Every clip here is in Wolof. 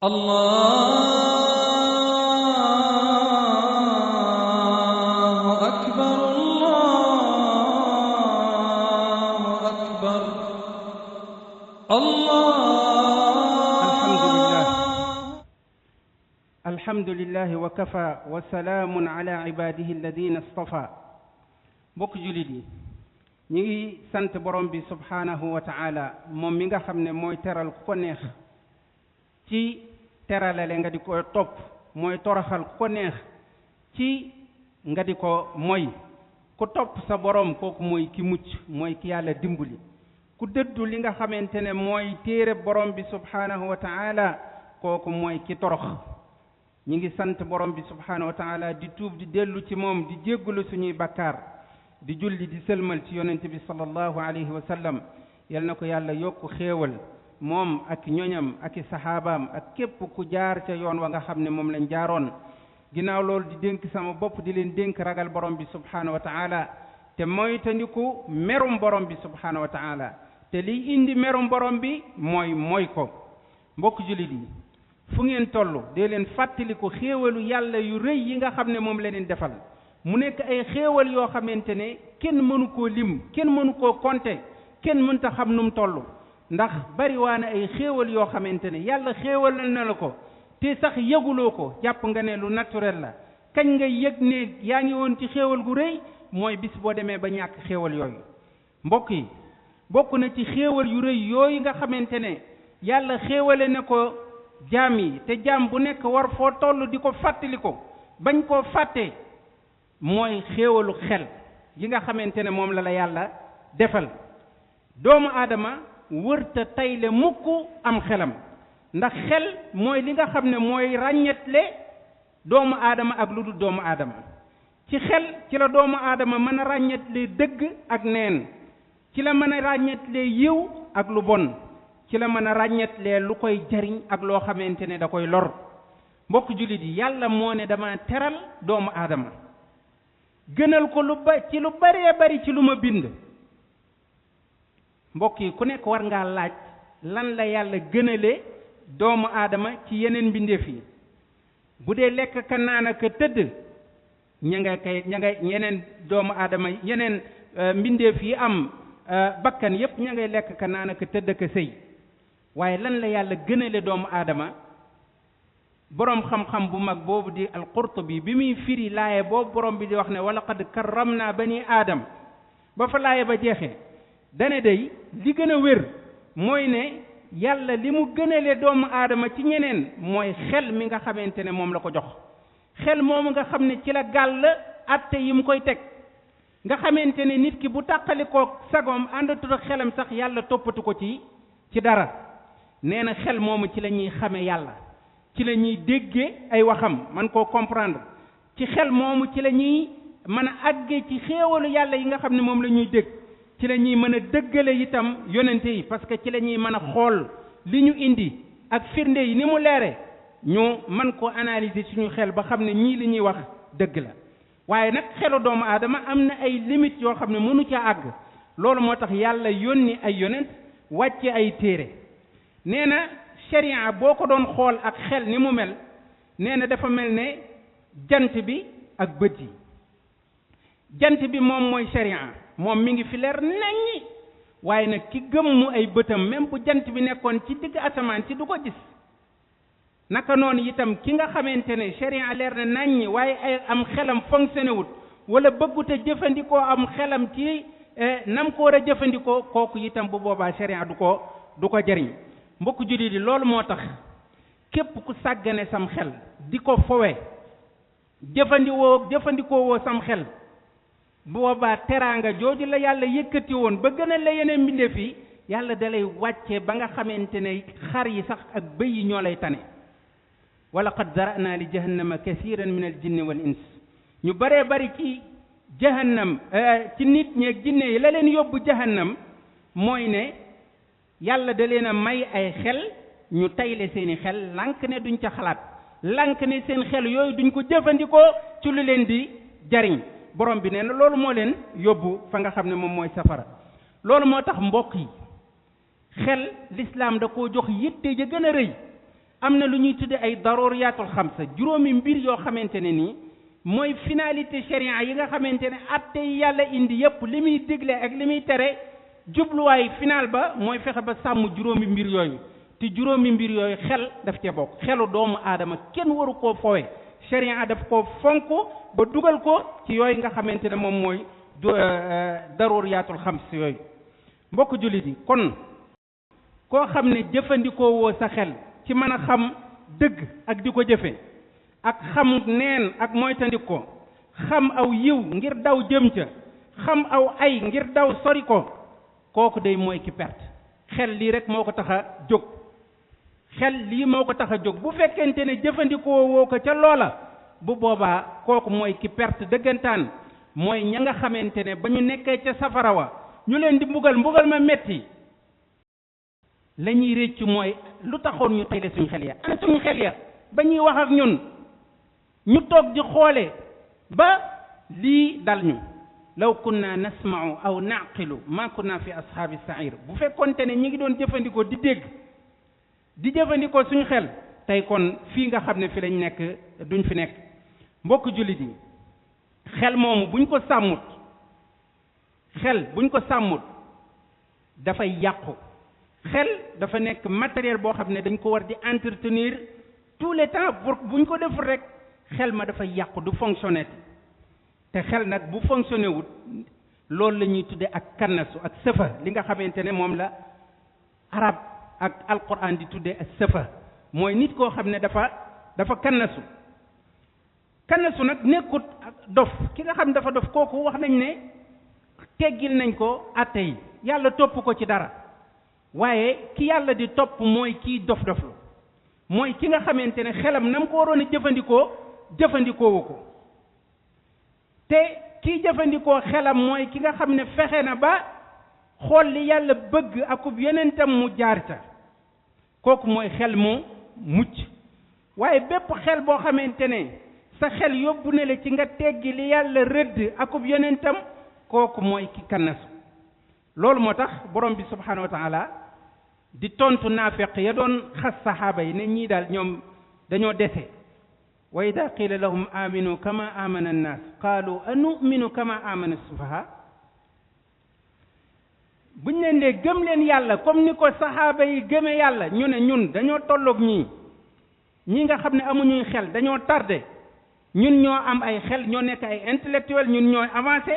الله أكبر الله أكبر الله الحمد لله وكفى وسلام على عباده الذين اصطفى bokk julit yi ñi ngi sant borom bi subhanahu wa ta'ala moom mi nga xam ne mooy teral ku ko neex ci teralale nga di ko topp mooy toroxal ku ko neex ci nga di ko moy ku topp sa borom kooku mooy ki mucc mooy ki yàlla dimbali ku dëddu li nga xamante ne mooy téere borom bi subhanahu wa ta'ala kooku mooy ki torox ñi ngi sant borom bi subhanahu wa ta'ala di tuub di dellu ci moom di jéggulu suñuy bakkaar di julli di sëlmal ci yonent bi sallallahu alayhi wa sallam yal na ko yàlla yokku xéewal moom ak ñoñam ak i saxaabaam ak képp ku jaar ca yoon wa nga xam ne moom lañ jaaroon ginnaaw loolu di dénk sama bopp di leen dénk ragal borom bi subhanahu wa ta'ala te moytandiku merum borom bi subhanahu wa ta'ala te liy indi merum borom bi mooy ko mbokk jullit yi fu ngeen toll dee leen fàttaliku xéewalu yàlla yu rëy yi nga xam ne moom la leen defal mu nekk ay xéewal yoo xamante ne kenn mënu koo lim kenn mënu koo compter kenn mënta xam nu mu toll ndax bari waa na ay xéewal yoo xamante ne yàlla xéewal na la ko te sax yëguloo ko jàpp nga ne lu naturel la kañ nga yëg ne yaa ngi woon ci xéewal gu rëy mooy bis boo demee ba ñàkk xéewal yooyu mbokk yi bokk na ci xéewal yu rëy yooyu nga xamante ne yàlla xéewale na ko jaam yi te jaam bu nekk war foo toll di ko fàttali ko bañ koo fàtte mooy xéewalu xel yi nga xamante ne moom la yàlla defal doomu aadama wërta tayle mukk am xelam ndax xel mooy li nga xam ne mooy ràññetle doomu aadama ak lu dul doomu aadama ci xel ci la doomu aadama mën a ràññetle dëgg ak neen ci la mën a ràññetle yiw ak lu bon ci la mën a ràññetle lu koy jariñ ak loo xamante ne da koy lor mbokk jullit yi yàlla moo ne dama teral doomu aadama gënal ko ci lu baree bari ci lu ma bind mbokk yi ku nekk war ngaa laaj lan la yàlla gënale doomu aadama ci yeneen mbindeef yi bu dee lekk ka naan ak tëdd yeneen doomu aadama yeneen mbindeef yi am bakkan yépp ña ngay lekk ka naan ak tëdd ak sëy waaye lan la yàlla gënale doomu aadama boroom xam-xam bu mag boobu di al-Qurtubi bi muy firi laaye boobu borom bi di wax ne wa laqad karramna bani aadam ba fa laaye ba jeexee dane day li gën a wér mooy ne yàlla li mu gënale doomu aadama ci ñeneen mooy xel mi nga xamante ne moom la ko jox xel moomu nga xam ne ci la gàll atte yi mu koy teg nga xamante ne nit ki bu tàqalikoo sagoom àndatut ak xelam sax yàlla toppatu ko ci dara nee na xel moomu ci la ñuy xame yàlla ci la ñuy déggee ay waxam man koo comprendre ci xel moomu ci la ñuy mën a àggee ci xéewalu yàlla yi nga xam ne moom la ñuy dégg ci la ñuy mën a dëggale itam yonente yi parce que ci la ñuy mën a xool li ñu indi ak firnde yi ni mu leere ñu mën ko analyser suñu xel ba xam ne ñii li ñuy wax dëgg la waaye nag xelu doomu aadama am na ay limites yoo xam ne mënu ca àgg loolu moo tax yàlla yónni ay yonent wàcce ay téere nee na sharia boo ko doon xool ak xel ni mu mel nee na dafa mel ne jant bi ak bët yi jant bi moom mooy sharia moom mi ngi fi leer naññi waaye nag ki gëmmu ay bëtam même bu jant bi nekkoon ci digg asamaan ci du ko gis naka noonu itam ki nga xamante ne sharia leer na naññi waaye ay am xelam fonctionné wut wala bëggute jëfandikoo am xelam ci nam ko war a jëfandikoo kooku itam bu boobaa sharia du ko jariñ mbokk jullit yi loolu moo tax képp ku sàggane sam xel di ko fowe jëfandikoo woo sam xel bu boobaa teraanga jooju la yàlla yëkkati woon ba gën a la yeneen mbindeef yi yàlla dalay wàcce ba nga xamante ne xar yi sax ak bëy yi ñoo lay tane wa laqad zara'na li jahannama kasiran min al jinni wal ins ñu baree bari ci jahannam ci nit ñi ak jinne yi la leen yóbbu jahannam mooy ne yàlla da leen a may ay xel ñu tayle seeni xel lànk ne duñ ca xalaat lànk ne seen xel yooyu duñ ko jëfandikoo ci lu leen di jariñ borom bi nee na loolu moo leen yóbbu fa nga xam ne moom mooy safara loolu moo tax mbokk yi xel l'islam da koo jox yitte ja gën a rëy am na lu ñuy tudde ay daruriyatul xamsa juróomi mbir yoo xamante ne nii mooy finalité sharia yi nga xamante ne atte yi yàlla indi yépp li muy digle ak li muy tere jubluwaay final ba mooy fexe ba sàmm juróomi mbir yooyu te juróomi mbir yooyu xel daf cee bokk xelu doomu aadama kenn waru koo fowe sharia daf koo fonk ba dugal ko ci yooyu nga xamante ne moom mooy daruriyaatul xams yooyu mbokk jullit yi kon koo xam ne jëfandikoo woo sa xel ci mën a xam dëgg ak di ko jëfe ak xam neen ak moytandik ko xam aw yiw ngir daw jëm ca xam aw ay ngir daw sori ko kooku day mooy ki perte xel lii rek moo ko tax a jóg xel lii moo ko tax a jóg bu fekkente ne jëfandikoo woo ko ca loola bu boobaa kooku mooy ki perte dëggantaan mooy ña nga xamante ne ba ñu nekkee ca safara wa ñu leen di mbugal ma metti la ñuy réccu mooy lu taxoon ñu tayle suñu xel ya ana suñu xel ya ba ñuy wax ak ñun ñu toog di xoole ba lii dal ñu law kunna nasma'u aw naqilu ma kunna fi ashaabi sa'ir bu fekkonte ne ñi ngi doon jëfandikoo di dégg di jëfandikoo suñu xel tey kon fii nga xam ne fi lañ nekk duñ fi nekk mbokk jullit yi xel moomu buñ ko sàmmut dafay yàqu xel dafa nekk matériel boo xam ne dañ ko war di entretenir tous les temps pour buñ ko deful rek xel ma dafay yàqu du fonctionner te xel nag bu fonctionné wut loolu la ñuy tudde ak kannasu ak sëfa li nga xamante ne moom la arab ak alquran di tudde ak sëfa mooy nit koo xam ne dafa kannasu nag nekkut dof ki nga xam ne dafa dof kooku wax nañ ne teggil nañ ko atte yi yàlla topp ko ci dara waaye ki yàlla di topp mooy kii dof-doflu mooy ki nga xamante ne xelam nam ko waroon a jëfandikoowu ko te kii jëfandikoo xelam mooy ki nga xam ne fexe na ba xool li yàlla bëgg akub yonentam mu jaar ca kooku mooy xel mu mucc waaye bépp xel boo xamante ne sa xel yóbbu na la ci nga teggi li yàlla rëdd akub yonentam kooku mooy ki kannasu loolu moo tax borom bi subhanahu wa taala di tontu naafeq ya doon xas saxaaba yi ne ñii daal ñoom dañoo dese wa ida qila lahum aminu kama amana annas qaalu anu'minu kama amana sufaha buñ leen dee gëm leen yàlla comme ni ko saxaaba yi gëme yàlla ñu ne ñun dañoo tolloog ñii nga xam ne amuñuy xel dañoo tardé ñun ñoo am ay xel ñoo nekk ay intellectuel ñun ñooy avancé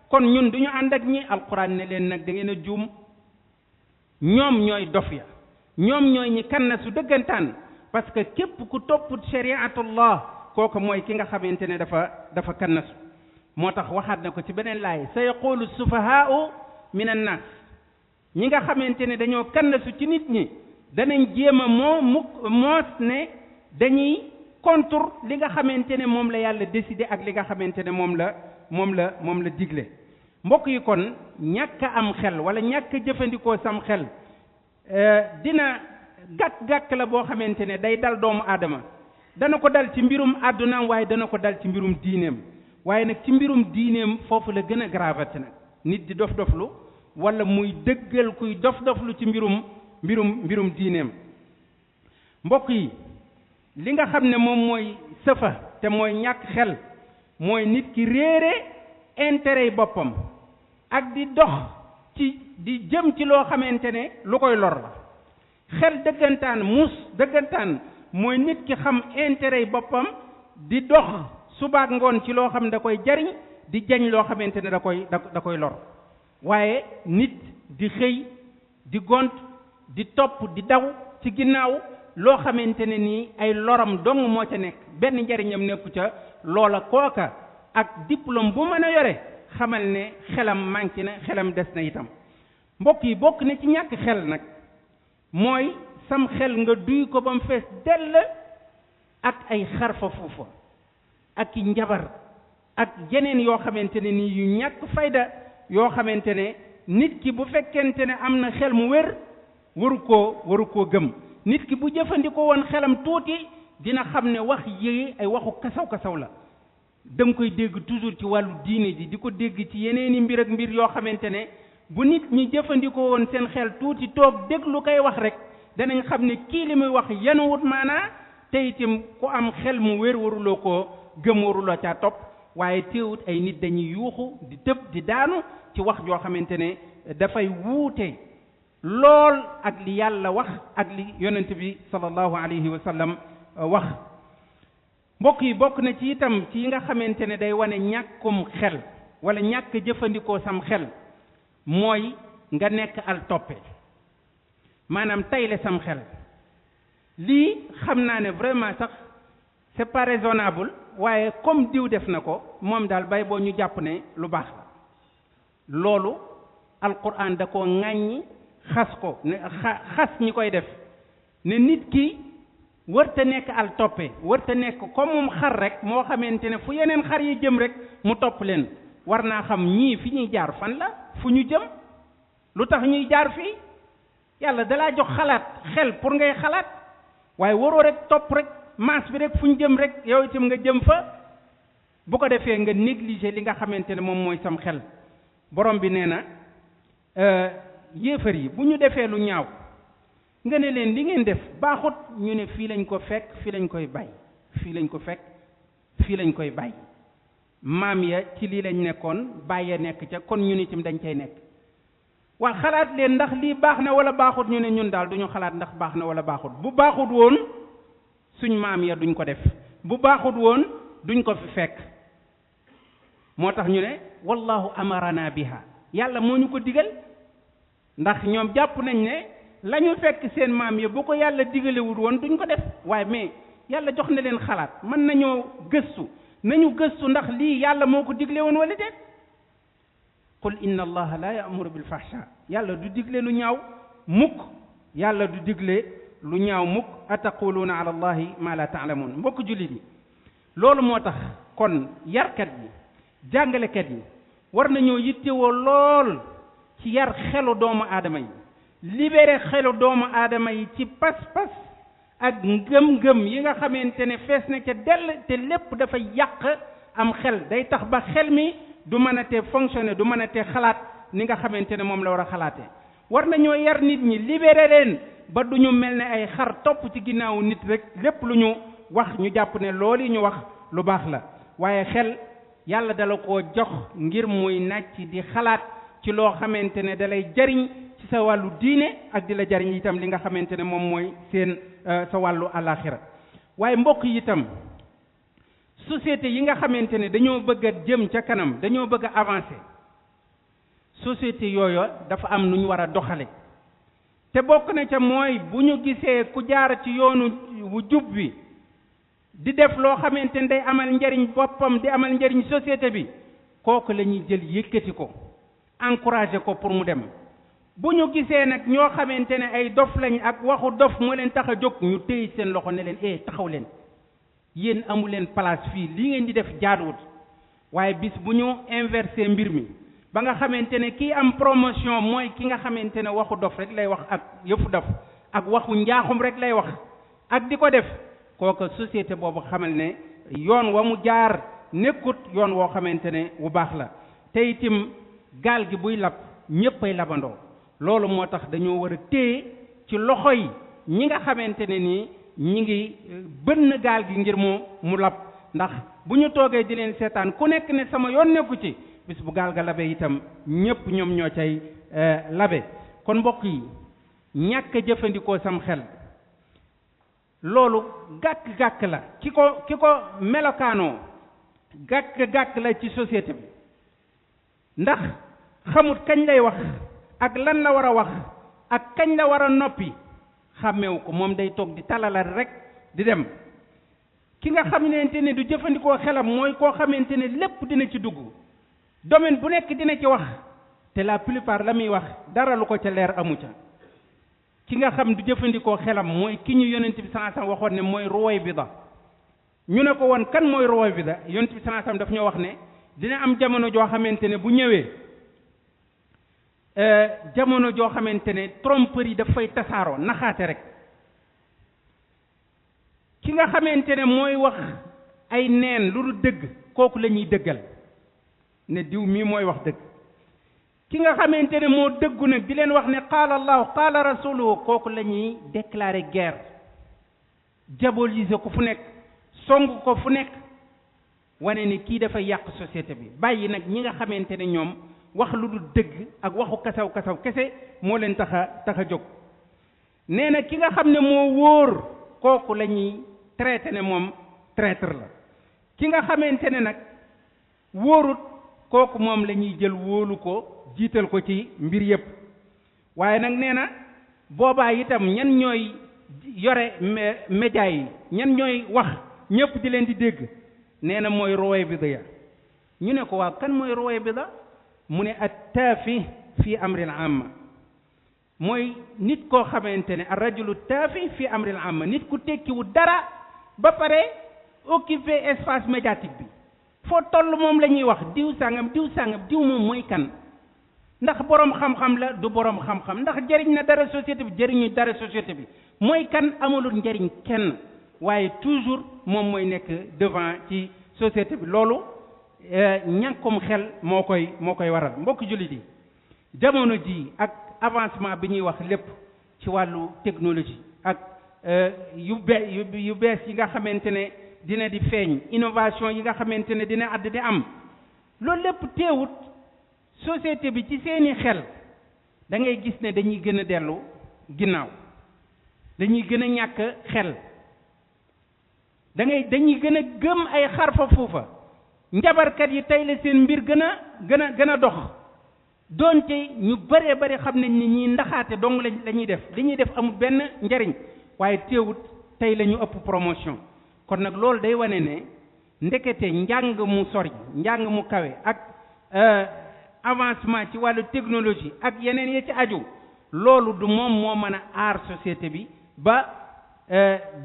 kon ñun duñu ànd ak ñi alquran ne leen nag da ngeen a juum ñoom ñooy dof ya ñoom ñooy ñi kannasu dëggantaan parce que képp ku topput shariatullah kooku mooy ki nga xamante ne dafa kannasu moo tax waxaat na ko ci beneen laay sa yaqulu sufahaau min annas ñi nga xamante ne dañoo kannasu ci nit ñi danañ jéem a moos ne dañuy contre li nga xamante ne moom la yàlla décidé ak li nga xamante ne moom la digle mbokk yi kon ñàkk am xel wala ñàkk jëfandikoo sam xel dina gàkk-gàkk la boo xamante ne day dal doomu aadama dana ko dal ci mbirum àddunaam waaye dana ko dal ci mbirum diineem waaye nag ci mbirum diineem foofu la gën a gravate nag nit di dof-doflu wala muy dëggal kuy dof-doflu ci mbirum diineem mbokk yi li nga xam ne moom mooy sëfa te mooy ñàkk xel mooy nit ki réere intérêt yi boppam ak di dox ci di jëm ci loo xamante ne lu koy lor la xel dëggantaan muus dëggantaan mooy nit ki xam intérêt yi boppam di dox subaak ngoon ci loo xam ne da koy jariñ di jañ loo xamante ne da koy lor waaye nit di xëy di gont di topp di daw ci ginnaaw loo xamante ne nii ay loram dong moo ca nekk benn njariñam nekku ca loola kooka ak diplôme bu mën a yore xamal ne xelam manqué na xelam des na itam mbokk yi bokk na ci ñàkk xel nag mooy sam xel nga duy ko ba mu fees dell ak ay xarfa fuufa ak i njabar ak yeneen yoo xamante ne nii yu ñàkk fayda yoo xamante ne nit ki bu fekkente ne am na xel mu wér waru koo gëm nit ki bu jëfandikoo woon xelam tuuti dina xam ne wax yi ay waxu kasaw-kasaw la danga koy dégg toujours ci wàllu diine ji di ko dégg ci yeneeni mbir ak mbir yoo xamante ne bu nit ñi jëfandikoo woon seen xel tuuti toog déglu koy wax rek danañ xam ne kii li muy wax yanuwut maanaa te itam ku am xel mu wér waruloo koo gëm waruloo caa topp waaye teewut ay nit dañuy yuuxu di tëb di daanu ci wax joo xamante ne dafay wuute lool ak li yàlla wax ak li yonent bi sallallahu alayhi wa sallam wax mbokk yi bokk na ci itam ci yi nga xamante ne day wane ñàkkum xel wala ñàkk jëfandikoo sam xel mooy nga nekk al toppe maanaam tayle sam xel lii xam naa ne vraiment sax c'est pas raisonnable waaye comme diw def na ko moom daal bay boo ñu jàpp ne lu baax la loolu alquran da koo ŋàññi xas ko ne xas ñi koy def ne nit ki wërta nekk al toppe wërta nekk comme moom xar rek moo xamante ne fu yeneen xar yi jëm rek mu topp leen war naa xam ñii fi ñuy jaar fan la fu ñu jëm lu tax ñuy jaar fii yàlla dalaa jox xalaat xel pour ngay xalaat waaye waroo rek topp rek maas bi rek fu ñu jëm rek yow itam nga jëm fa bu ko defee nga négliger li nga xamante ne moom mooy sam xel borom bi nee na yéefar yi bu ñu defee lu ñaaw nga ne leen li ngeen def baaxut ñu ne fii lañ ko fekk fii lañ koy bàyyi fii lañ ko fekk fii lañ koy bàyyi maam ya ci lii lañ nekkoon bàyyi nekk ca kon ñun itam dañ cay nekk waa xalaat leen ndax lii baax na wala baaxut ñu ne ñun daal duñu xalaat ndax baax na wala baaxut bu baaxut woon suñ maam ya duñ ko def bu baaxut woon duñ ko fi fekk moo tax ñu ne wallahu amarana biha yàlla moo ñu ko digal ndax ñoom jàpp nañ ne la ñu fekk seen maam ya bu ko yàlla digalewul woon duñ ko def waaye mais yàlla jox na leen xalaat mën nañoo gëstu nañu gëstu ndax lii yàlla moo ko digle woon wala déet qul inna allaha la ya'muru bil fahsha yàlla du digle lu ñaaw mukk yàlla du digle lu ñaaw mukk ataquluuna ala allahi ma la ta'lamun mbokk jullit yi loolu moo tax kon yarkat yi jàngalekat yi war nañoo yittewoo lool ci yar xelu doomu aadama yi libéré xelu doomu aadama yi ci pas-pas ak ngëm-ngëm yi nga xamante ne fees na ca dell te lépp dafa yàq am xel day tax ba xel mi du mën a te fonctionner du mën a te xalaat ni nga xamante ne moom la war a xalaatee war nañoo yar nit ñi libéré leen ba du ñu mel ne ay xar topp ci ginnaawu nit rek lépp lu ñu wax ñu jàpp ne loolu ñu wax lu baax la waaye xel yàlla dala koo jox ngir muy nàcc di xalaat ci loo xamante ne dalay jariñ ci sa wàllu diine ak di la jariñ itam li nga xamante ne moom mooy seen sa wàllu àllaaxira waaye mbokk yi itam société yi nga xamante ne dañoo bëgg a jëm ca kanam dañoo bëgg a avancer société yooyu dafa am nu ñu war a doxale te bokk na ca mooy bu ñu gisee ku jaar ci yoonu wu jub bi di def loo xamante ne day amal njariñ boppam di amal njariñ société bi kooku la ñuy jël yëkkati ko encouragé ko pour mu dem bu ñu gisee nag ñoo xamante ne ay dof lañ ak waxu dof moo leen tax a jóg ñu téye seen loxo ne leen taxaw leen yéen amu leen place fii li ngeen di def jaaduwut waaye bis bu ñu inversé mbir mi ba nga xamante ne kii am promotion mooy ki nga xamante ne waxu dof rek lay wax ak yëfu dof ak waxu njaaxum rek lay wax ak di ko def kooku société boobu xamal ne yoon wa mu jaar nekkut yoon woo xamante ne wu baax la te itam gaal gi buy lab ñëppay labandoo loolu moo tax dañoo war a téye ci loxo yi ñi nga xamante ne nii ñi ngi bënn gaal gi ngir mu lab ndax bu ñu toogee di leen seetaan ku nekk ne sama yoon nekku ci bis bu gaal ga labe itam ñëpp ñoom ñoo cay labe kon mbokk yi ñàkk a jëfandikoo sam xel loolu gàkk-gàkk la ki ko melokaanoo gàkk-gàkk la ci société bi ndax xamut kañ lay wax ak lan la war a wax ak kañ la war a noppi xàmmewu ko moom day toog di talalal rek di dem ki nga xamante ne du jëfandikoo xelam mooy koo xamante ne lépp dina ci dugg domaine bu nekk dina ci wax te la plupart la muy wax dara lu ko ca leer amu ca ki nga xam du jëfandikoo xelam mooy ki ñu yonent bi sallallahu alayhi wasallam waxoon ne mooy Ruwaybida ñu ne ko woon kan mooy Ruwaybida yonent bi sallallahu alayhi wasallam daf ñoo wax ne dina am jamono joo xamante ne bu ñëwee jamono joo xamante ne tromperie daf fay tasaaroo naxaate rek ki nga xamante ne mooy wax ay neen lu dul dëgg kooku la ñuy dëggal ne diw mii mooy wax dëgg ki nga xamante ne moo dëggu nag di leen wax ne qaala allahu qaala rasuluhu kooku la ñuy déclarer guerre diaboliser ko fu nekk song ko fu nekk wane ni kii dafa yàq société bi bàyyi nag ñi nga xamante ne ñoom wax lu dul dëgg ak waxu kasaw kese moo leen tax a jóg nee na ki nga xam ne moo wóor kooku la ñuy traité ne moom traître la ki nga xamante ne nag wóorut kooku moom la ñuy jël wóolu ko jiital ko ci mbir yépp waaye nag nee na boobaa itam ñan ñooy yore média yi ñan ñooy wax ñëpp di leen di dégg nee na mooy Rawafid ya ñu ne ko waaw kan mooy Rawafid mu ne at-taafi fi amril amma mooy nit koo xamante ne ar-rajulu taafi fi amril amma nit ku tekkiwu dara ba pare occuper espace médiatique bi foo toll moom la ñuy wax diw sàngam diw moom mooy kan ndax boroom xam-xam la du boroom xam-xam ndax jëriñ na dara société bi jëriñu dara société bi mooy kan amalul njëriñ kenn waaye toujours moom mooy nekk devant ci société bi loolu ñàkkum xel moo koy waral mbokk jullit yi jamono ji ak avancement bi ñuy wax lépp ci wàllu technologie ak yu bees yi nga xamante ne dina di feeñ innovation yi nga xamante ne dina àdd di am loolu lépp teewut société bi ci seeni xel da ngay gis ne dañuy gën a dellu ginnaaw dañuy gën a ñàkk xel dañuy gën a gëm ay xarfa fuufa njabarkat yi tey la seen mbir gën a dox doonte ñu bëree bëri xam nañ ni ñi ndaxaate dong la ñuy def li ñuy def amul benn njariñ waaye teewut tey la ñu ëpp promotion kon nag loolu day wane ne ndekete njàng mu sori njàng mu kawe ak avancement ci wàllu technologie ak yeneen yi ci aju loolu du moom moo mën a aar société bi ba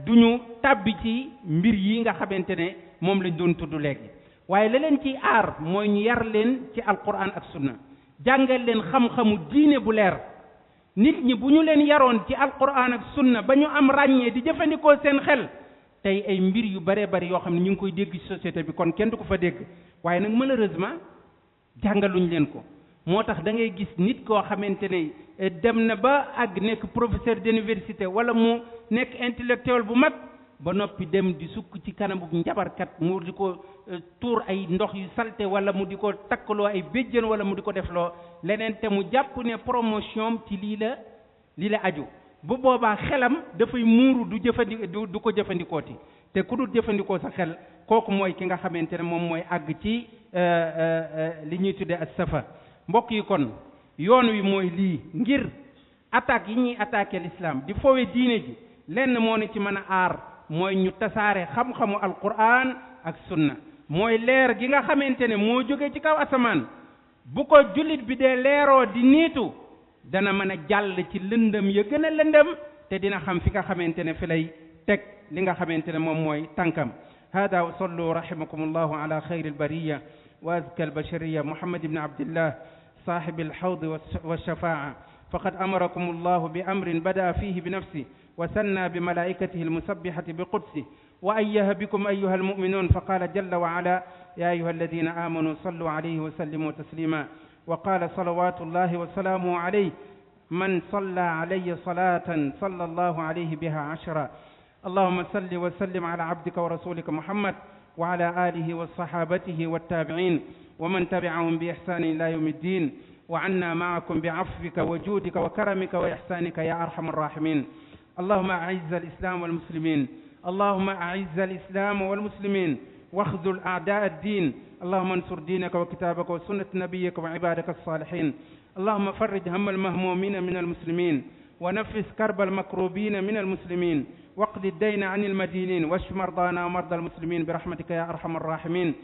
duñu tàbbi ci mbir yi nga xamante ne moom lañ doon tudd léegi waaye la leen ciy aar mooy ñu yar leen ci alquran ak sunna jàngal leen xam-xamu diine bu leer nit ñi bu ñu leen yaroon ci alquran ak sunna ba ñu am ràññee di jëfandikoo seen xel tey ay mbir yu bare bari yoo xam ne ñu ngi koy dégg ci société bi kon kenn du ko fa dégg waaye nag malheureusement jàngaluñ leen ko moo tax da ngay gis nit koo xamante ne dem na ba àgg nekk professeur d'université wala mu nekk intellectuel bu mag ba noppi dem di sukk ci kanamu njabarkat mu di ko tuur ay ndox yu salte wala mu di ko takkaloo ay béjjën wala mu di ko defloo leneen te mu jàpp ne promotion ci lii la aju bu boobaa xelam dafay muuru du ko jëfandikooti te ku dul jëfandikoo sa xel kooku mooy ki nga xamante ne moom mooy àgg ci li ñuy tuddee ak safa mbokk yi kon yoon wi mooy lii ngir attaques yi ñuy attaqué l'islam di foowe diine ji lenn moo ne ci mën a aar mooy ñu tasaare xam-xamu alquran ak sunna mooy leer gi nga xamante ne moo jóge ci kaw asamaan bu ko jullit bi dee leeroo di niitu dana mën a jàll ci lëndëm ya gën a lëndëm te dina xam fi nga xamante ne fi lay teg li nga xamante ne moom mooy tànkam hada wa sallu rahimakumullahu ala xayri albariya wa azka albashariya muhammad ibn abdillah صاحب الحوض والشفاعة فقد أمركم الله بأمر بدأ فيه بنفسه وثنى بملائكته المسبحة بقدسه وأيه بكم أيها المؤمنون فقال جل وعلا يا أيها الذين آمنوا صلوا عليه وسلموا تسليما وقال صلوات الله وسلامه عليه من صلى علي صلاة صلى الله عليه بها 10 اللهم صل وسلم على عبدك ورسولك محمد وعلى آله وصحابته والتابعين ومن تبعهم بإحسان إلى يوم الدين وعنا معكم بعفوك وجودك وكرمك وإحسانك يا أرحم الراحمين اللهم أعز الإسلام والمسلمين اللهم أعز الإسلام والمسلمين واخذل أعداء الدين اللهم انصر دينك وكتابك وسنة نبيك وعبادك الصالحين اللهم فرج هم المهمومين من المسلمين ونفس كرب المكروبين من المسلمين واقض الدين عن المدينين واشف مرضانا ومرضى المسلمين برحمتك يا أرحم الراحمين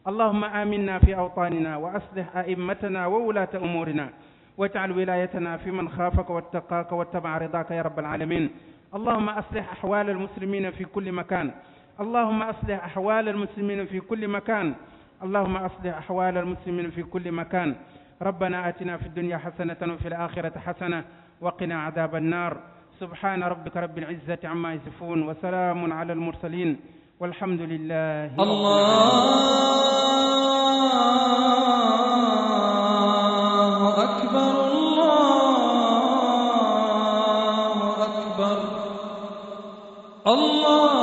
اللهم آمنا في أوطاننا وأصلح أئمتنا وولاة أمورنا واجعل ولايتنا في من خافك واتقاك واتبع رضاك يا رب العالمين اللهم أصلح أحوال المسلمين في كل مكان اللهم أصلح أحوال المسلمين في كل مكان اللهم أصلح أحوال المسلمين في كل مكان ربنا آتنا في الدنيا حسنة وفي الآخرة حسنة وقنا عذاب النار سبحان ربك رب العزة عما يصفون وسلام على المرسلين والحمد لله الله أكبر الله